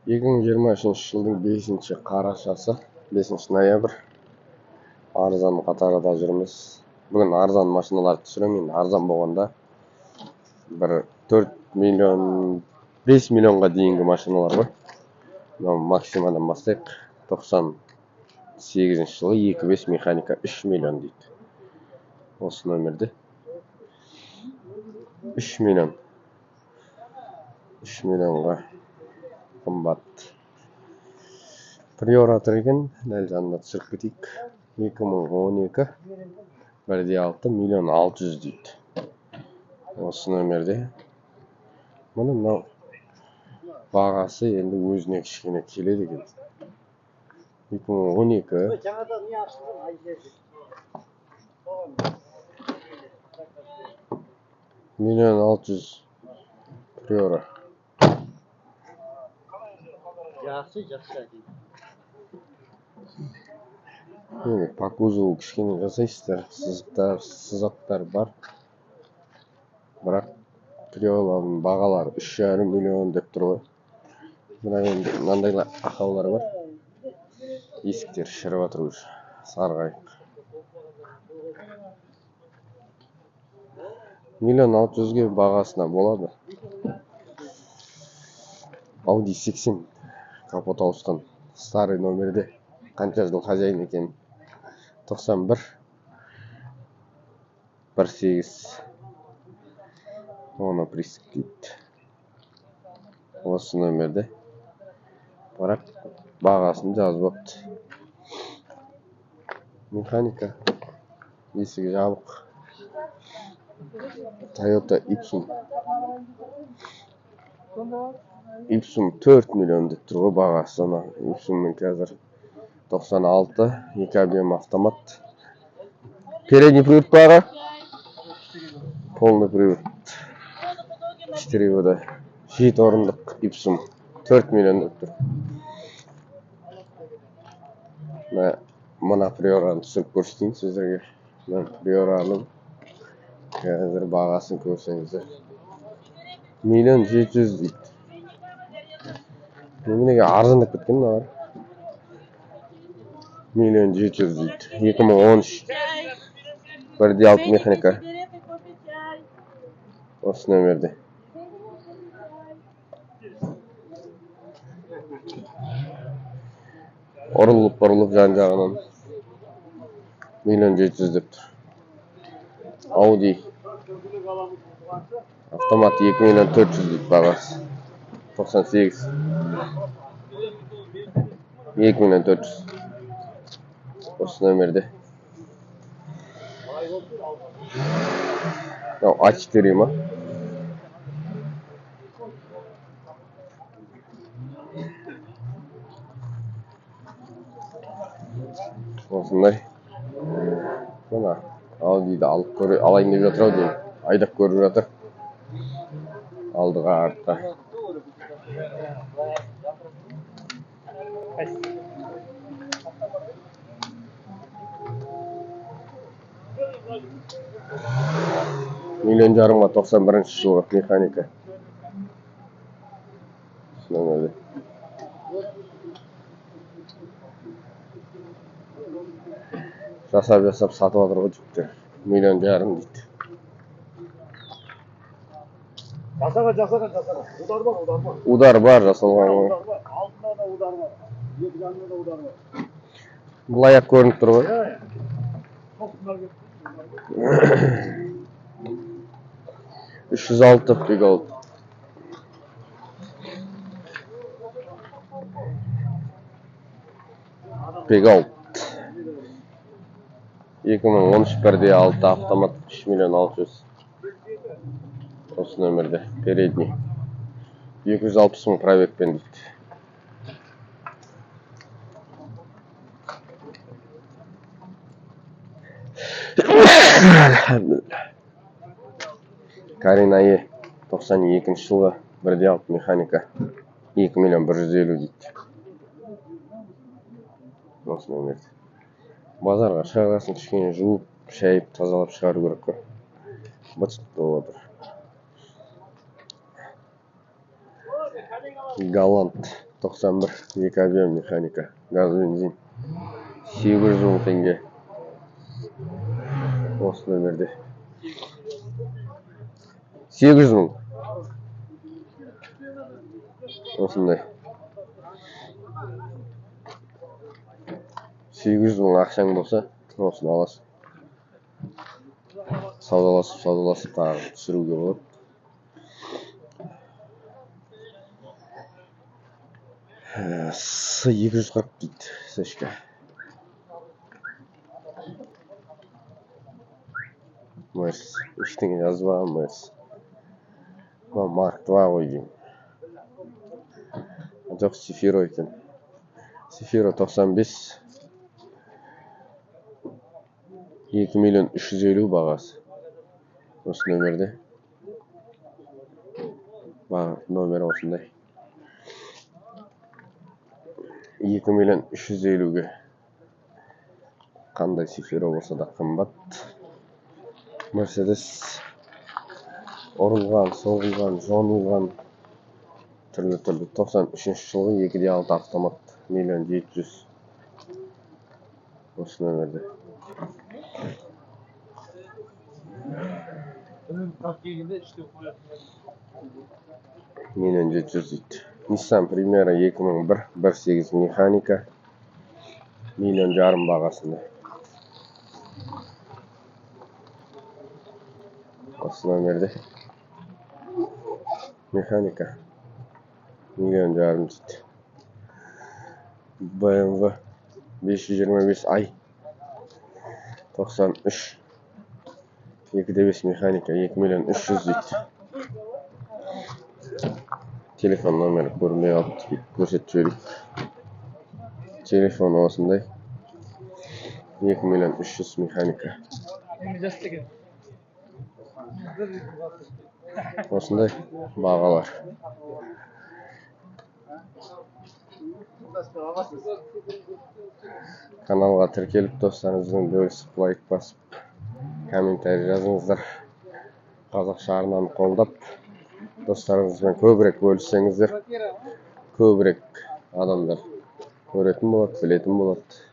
2023 жылдың 5 қарашасы, 5 ноябрь. Арзан қатарда жүрміз. Бүгін арзан машиналарды түсіремін. Арзан болғанда бір 4 миллион, 5 миллионға дейінгі машиналар бар. Максимадан бастайық. 98 жылы 2.5 механика 3 миллион дейді. Осы нөмірде 3 миллион. 3 миллионға қымбат. Приора тұр екен, дәл жанында түсіріп кетейік. 2012 1.6 миллион 600 дейді. Осы нөмірде. Мұның бағасы енді өзіне кішкене келеді екен. 2012 миллион 600 Приора. Жақсы. Енді по кузову кішкене жасайсыздар, сызаттар бар. Бірақ Приоралардың бағалары 3,5 миллион деп тұр ғой. Бірақ енді мынандай ақаулар бар. Есіктер шіріп жатыр уже. Сарғайық. Миллион 600-ге бағасына болады. Audi 80 капот ауысқан. Старый номерде. Қанша жыл хозяин екен? 91 1.8 оны приск дейді. Осы нөмерде. Бірақ бағасын жазбапты. Механика. Есігі жабық. Toyota Ipsum 4 миллион деп тұр ғой бағасы. Ipsumның қазір 96, 2 объем автомат. Передний привод бары. Полный привод. 4 вода. 7 орындық Ipsum 4 миллион деп тұр. Мұна Приораны түсіріп көрсетейін сіздерге. Мен Приораның қазір бағасын көрсеңіздер. Миллион 700 дейді. Неменеге арзандап кеткен бар. Миллион 700 дейді. 2013 1.6 механика. Осы нөмерде. Ұрылып жан-жағынан. Миллион 700 деп тұр. Audi автомат 2 миллион 400 дейді бағасы. 98 2 миллион 400. Осы нөмерде. A4 ма? Осындай. Мына Audi'ді алайын деп жатыр ау деймін. Айдап көріп жатыр. Алдыға артқа. Миллион жарымға 91 жылғы механика. Нөмірде. Жасап сатып жатыр ғой жүктер. Миллион жарым дейді. Жасаған. Удар бар жасалған ғой. Алдында да удар бар. Екі жағында да удар бар. Бұл аяқ көрініп тұр ғой. 306 Peugeot. Peugeot 2013 1.6 автомат 3 миллион 600. Осы нөмірде. Передний. 260 мың пробегпен дейді. Карина Е 92 жылғы 1.6 механика 2 миллион 150 дейді. Осы нөмірде. Базарға шығарғасын кішкене жуып, шайып, тазалап шығару керек қой. Быт болып отыр. Галант 91 2 объем механика. Газ бензин. 800 мың теңге. Осы нөмірде. 800 мың. Осындай. 800 мың ақшаң болса, осыны аласың. Саудаласып тағы түсіруге болады. С240 дейді, сәшке. Мерс, ештеңе жазбаған Мерс. Марк 2 ғой деймін. Жоқ, Сефиро екен. Сефиро 95. 2 миллион 350 бағасы. Осы нөмірде. Нөмір осындай. 2 миллион 350-ге. Қандай Сефиро болса да қымбат. Мерседес ұрылған, соғылған, жонылған түрлі 93 жылғы 2.6 автомат 1 700 000. Осы нөмірде. 1 700 000 дейді. Nissan Primera 2001 1.8 механика 1,5 миллион бағасында. Осы нөмірде. Механика 1,5 миллион дейді. BMW 525i 93 2.5 механика 2 миллион 300 000 дейді. Телефон номері көрмей алып көрсетіп жіберейік. Телефон осындай. 2 миллион 300 механика. Осындай бағалар. Каналға тіркеліп достарыңызбен бөлісіп, лайк басып, комментарий жазыңыздар. Қазақша арнаны қолдап, достарыңызбен көбірек бөліссеңіздер, көбірек адамдар көретін болады, білетін болады.